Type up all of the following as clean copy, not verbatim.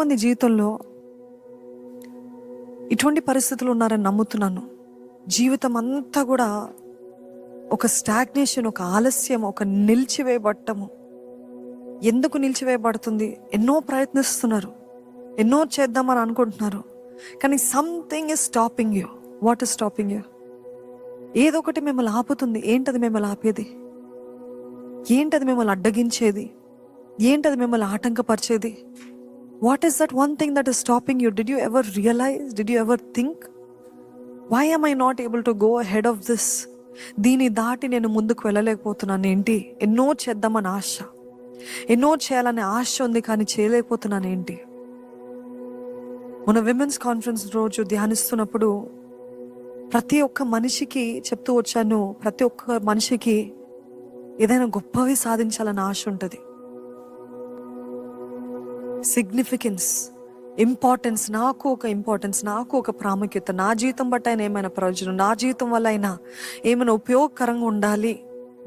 చాలామంది జీవితంలో ఇటువంటి పరిస్థితులు ఉన్నారని నమ్ముతున్నాను. జీవితం అంతా కూడా ఒక స్టాగ్నేషన్, ఒక ఆలస్యం, ఒక నిలిచివేయబడటము. ఎందుకు నిలిచివేయబడుతుంది? ఎన్నో ప్రయత్నిస్తున్నారు, ఎన్నో చేద్దామని అనుకుంటున్నారు, కానీ something is stopping you. What is stopping you? ఏదో ఒకటి మిమ్మల్ని ఆపుతుంది. ఏంటది మిమ్మల్ని ఆపేది? ఏంటది మిమ్మల్ని అడ్డగించేది? ఏంటది మిమ్మల్ని ఆటంకపరిచేది? What is that one thing that is stopping you? Did you ever realize? Did you ever think, why am I not able to go ahead of this? దీన్ని దాటి నేను ముందుకు వెళ్ళలేకపోతున్నాను ఏంటి? ఎన్నో చేద్దామని ఆశ, ఎన్నో చేయాలనే ఆశ ఉంది, కానీ చేయలేకపోతున్నాను ఏంటి? మన విమెన్స్ కాన్ఫరెన్స్ రోజు ధ్యానిస్తున్నప్పుడు ప్రతి ఒక్క మనిషికి చెప్తూ వచ్చాను, ప్రతి ఒక్క మనిషికి ఏదైనా గొప్పవి సాధించాలని ఆశ ఉంటుంది. సిగ్నిఫికెన్స్, ఇంపార్టెన్స్, నాకు ఒక ఇంపార్టెన్స్, నాకు ఒక ప్రాముఖ్యత, నా జీవితం బట్టి అయినా ఏమైనా ప్రయోజనం, నా జీవితం వల్ల అయినా ఏమైనా ఉపయోగకరంగా ఉండాలి,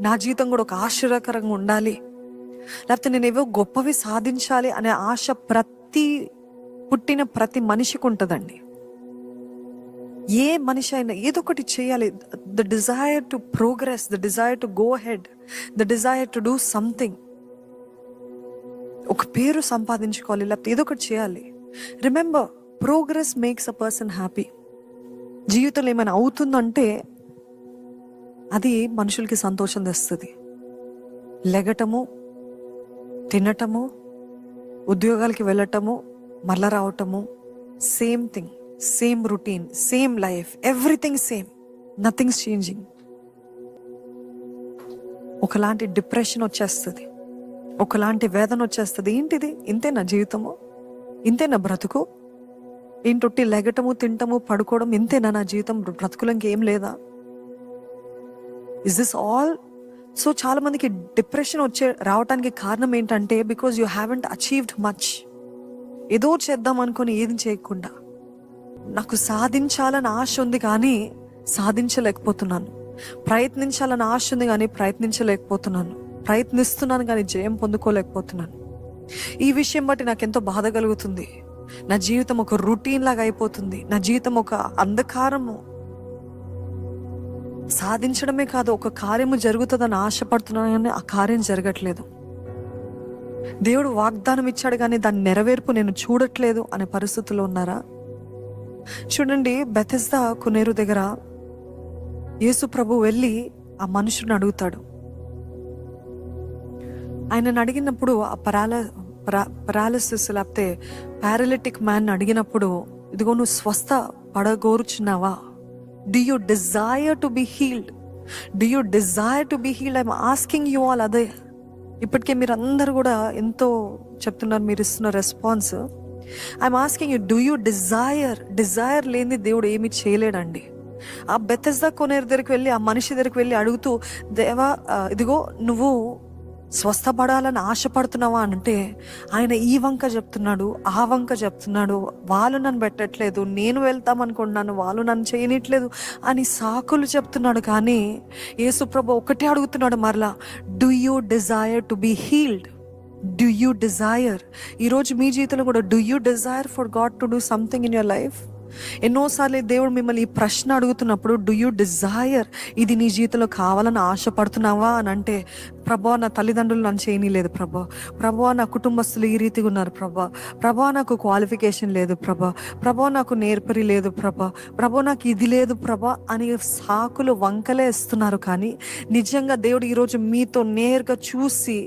నా జీవితం కూడా ఒక ఆశ్చర్యకరంగా ఉండాలి, లేకపోతే నేను ఏవో గొప్పవి సాధించాలి అనే ఆశ పుట్టిన ప్రతి మనిషికి ఉంటుందండి. ఏ మనిషి అయినా ఏదో ఒకటి చేయాలి. The desire to progress, the desire to go head, the desire to do something. ఒక పేరు సంపాదించుకోవాలి, లేకపోతే ఏదో ఒకటి చేయాలి. Remember, progress makes a person happy. జీవితంలో ఏమైనా అవుతుందంటే అది మనుషులకి సంతోషం తెస్తుంది. లెగటము, తినటము, ఉద్యోగాలకి వెళ్ళటము, మళ్ళా రావటము, same thing, same routine, same life, everything same, nothings changing. ఒకలాంటి డిప్రెషన్ వచ్చేస్తుంది, ఒకలాంటి వేదన వచ్చేస్తుంది. ఏంటిది? ఇంతేనా జీవితము? ఇంతేనా బ్రతుకు? ఏంటొట్టి లెగటము, తింటము, పడుకోవడం, ఇంతేనా నా జీవితం? బ్రతుకులో ఇంకేం లేదా? Is this all? సో చాలా మందికి డిప్రెషన్ రావటానికి కారణం ఏంటంటే because you haven't achieved much. ఏదో చేద్దాం అనుకొని ఏది చేయకుండా, నాకు సాధించాలని ఆశ ఉంది కానీ సాధించలేకపోతున్నాను, ప్రయత్నించాలని ఆశ ఉంది కానీ ప్రయత్నించలేకపోతున్నాను, ప్రయత్నిస్తున్నాను కానీ జయం పొందుకోలేకపోతున్నాను. ఈ విషయం బట్టి నాకు ఎంతో బాధ కలుగుతుంది. నా జీవితం ఒక రొటీన్ లాగా అయిపోతుంది, నా జీవితం ఒక అంధకారము. సాధించడమే కాదు, ఒక కార్యము జరుగుతుందని ఆశపడుతున్నాను కానీ ఆ కార్యం జరగట్లేదు. దేవుడు వాగ్దానం ఇచ్చాడు కానీ దాని నెరవేర్పు నేను చూడట్లేదు అనే పరిస్థితుల్లో ఉన్నారా? చూడండి, బెతెస్దా కొనేరు దగ్గర యేసు ప్రభు వెళ్ళి ఆ మనుషుని అడుగుతాడు. ఆయనను అడిగినప్పుడు ఆ పరాలిసిస్ లేకపోతే పారాలిటిక్ మ్యాన్ అడిగినప్పుడు, ఇదిగో నువ్వు స్వస్థ పడగోరుచున్నావా? Do you desire to be healed? Do you desire to be healed? I'm asking you all. అదే ఇప్పటికే మీరు అందరు కూడా ఎంతో చెప్తున్నారు, మీరు ఇస్తున్న response. I'm asking you, do you desire? Desire లేని దేవుడు ఏమి చేయలేడండి. ఆ బెతెస్దా కొనేరు దగ్గరికి వెళ్ళి, ఆ మనిషి దగ్గరికి వెళ్ళి అడుగుతూ, దేవా ఇదిగో నువ్వు స్వస్థపడాలని ఆశపడుతున్నావా అంటే ఆయన ఈ వంక చెప్తున్నాడు, ఆ వంక చెప్తున్నాడు. వాళ్ళు నన్ను పెట్టట్లేదు, నేను వెళ్తామనుకుంటున్నాను, వాళ్ళు నన్ను చేయనిట్లేదు అని సాకులు చెప్తున్నాడు. కానీ యేసుప్రభు ఒకటే అడుగుతున్నాడు మరలా, do you desire to be healed? Do you desire? ఈరోజు మీ జీవితంలో కూడా do you desire for God to do something in your life? ఎన్నోసార్లు దేవుడు మిమ్మల్ని ఈ ప్రశ్న అడుగుతున్నప్పుడు, డూ యూ డిజైర్? ఇది నీ జీవితంలో కావాలని ఆశపడుతున్నావా అని అంటే, ప్రభా నా తల్లిదండ్రులు నన్ను చేయనీలేదు ప్రభా, ప్రభా నా కుటుంబస్తులు ఈ రీతిగా ఉన్నారు ప్రభా, ప్రభా నాకు క్వాలిఫికేషన్ లేదు ప్రభా, ప్రభా నాకు నేర్పరి లేదు ప్రభా, ప్రభా నాకు ఇది లేదు ప్రభా అని సాకులు వంకలే ఇస్తున్నారు. కానీ నిజంగా దేవుడు ఈరోజు మీతో నేరుగా చూసి,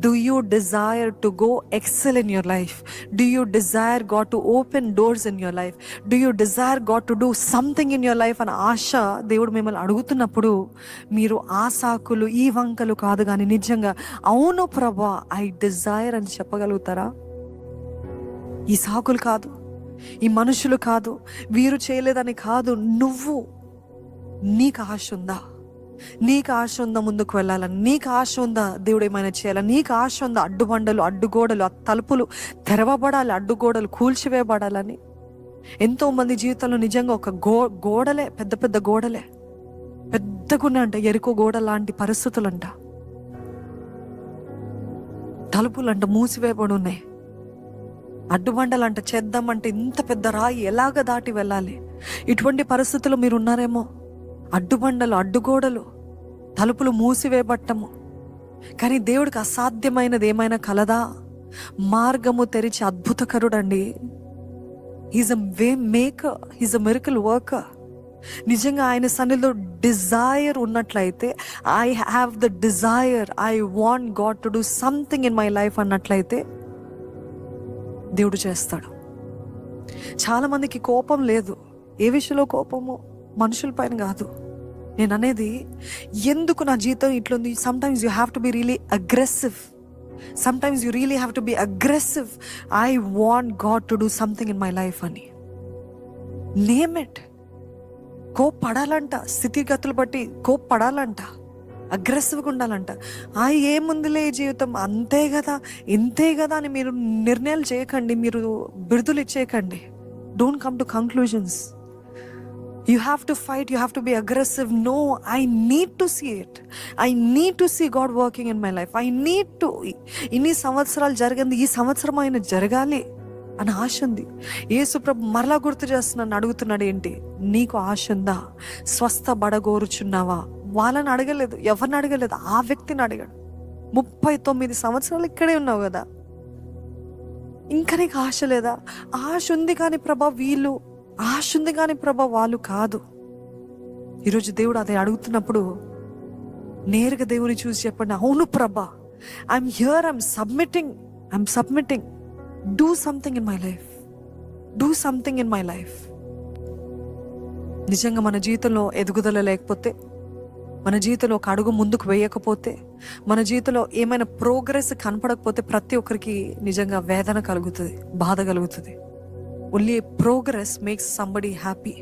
do you desire to go excel in your life? Do you desire God to open doors in your life? Do you desire God to do something in your life అని ఆశ దేవుడు మిమ్మల్ని అడుగుతున్నప్పుడు, మీరు ఆ సాకులు ఈ వంకలు కాదు కానీ నిజంగా అవును ప్రభా ఐ డిజైర్ అని చెప్పగలుగుతారా? ఈ సాకులు కాదు, ఈ మనుషులు కాదు, వీరు చేయలేదని కాదు. నీకు ఆశ ఉందా? నీకు ఆశ ఉందా ముందుకు వెళ్ళాలని? నీకు ఆశ ఉందా దేవుడు ఏమైనా చేయాలని? నీకు ఆశ ఉందా అడ్డుబండలు, అడ్డుగోడలు, ఆ తలుపులు తెరవబడాలి, అడ్డుగోడలు కూల్చివేయబడాలని? ఎంతో మంది జీవితంలో నిజంగా ఒక గోడలే, పెద్ద పెద్ద గోడలే, పెద్దగున్నా అంట, ఎరుకో గోడ లాంటి పరిస్థితులంట, తలుపులంట మూసివేయబడి ఉన్నాయి. అడ్డుబండలంట, చేద్దామంటే ఇంత పెద్ద రాయి ఎలాగ దాటి వెళ్ళాలి? ఇటువంటి పరిస్థితుల్లో మీరు ఉన్నారేమో. అడ్డుబండలు, అడ్డుగోడలు, తలుపులు మూసివేయబట్టము. కానీ దేవుడికి అసాధ్యమైనది ఏమైనా కలదా? మార్గము తెరిచి అద్భుతకరుడండి. He's a way maker, he's a miracle worker. నిజంగా ఆయన సన్నిధిలో డిజైర్ ఉన్నట్లయితే, I have the desire, I want God to do something in my life అన్నట్లయితే దేవుడు చేస్తాడు. చాలా మందికి కోపం లేదు. ఏ విషయంలో కోపము? మనుషుల పైన కాదు. నేను అనేది, ఎందుకు నా జీవితం ఇట్లుంది? Sometimes you have to be really aggressive. Sometimes you really have to be aggressive. I want God to do something in my life అని. Name it. కోప్పడాలంట, స్థితిగతులు బట్టి కోప్పడాలంట, అగ్రెసివ్గా ఉండాలంట. ఏముందిలే జీవితం, అంతే కదా, ఇంతే కదా అని మీరు నిర్ణయాలు చేయకండి, మీరు బిరుదులు ఇచ్చేయకండి. Don't come to conclusions. You have to fight, you have to be aggressive. No, I need to see it. I need to see God working in my life. I need to. ఇన్ని సంవత్సరాలు జరిగింది, ఈ సంవత్సరం ఆయన జరగాలి అని ఆశ ఉంది. యేసుప్రభు మరలా గుర్తు చేస్తున్నాను, అడుగుతున్నాడు, ఏంటి నీకు ఆశ ఉందా? స్వస్థపడగోరుచున్నావా? వాళ్ళని అడగలేదు, ఎవరిని అడగలేదు, ఆ వ్యక్తిని అడిగాడు. 39 సంవత్సరాలు ఇక్కడే ఉన్నావు కదా, ఇంకా నీకు ఆశ లేదా? ఆశ ఉంది కానీ ప్రభా వీళ్ళు, ఆశ ఉంది కానీ ప్రభా వాళ్ళు కాదు. ఈరోజు దేవుడు అదే అడుగుతున్నప్పుడు నేరుగా దేవుని చూసి చెప్పండి, అవును ప్రభా, I'm here, I'm submitting. Do something in my life, do something in my life. నిజంగా మన జీవితంలో ఎదుగుదల లేకపోతే, మన జీవితంలో ఒక అడుగు ముందుకు వేయకపోతే, మన జీవితంలో ఏమైనా ప్రోగ్రెస్ కనపడకపోతే ప్రతి ఒక్కరికి నిజంగా వేదన కలుగుతుంది, బాధ కలుగుతుంది. Only progress makes somebody happy.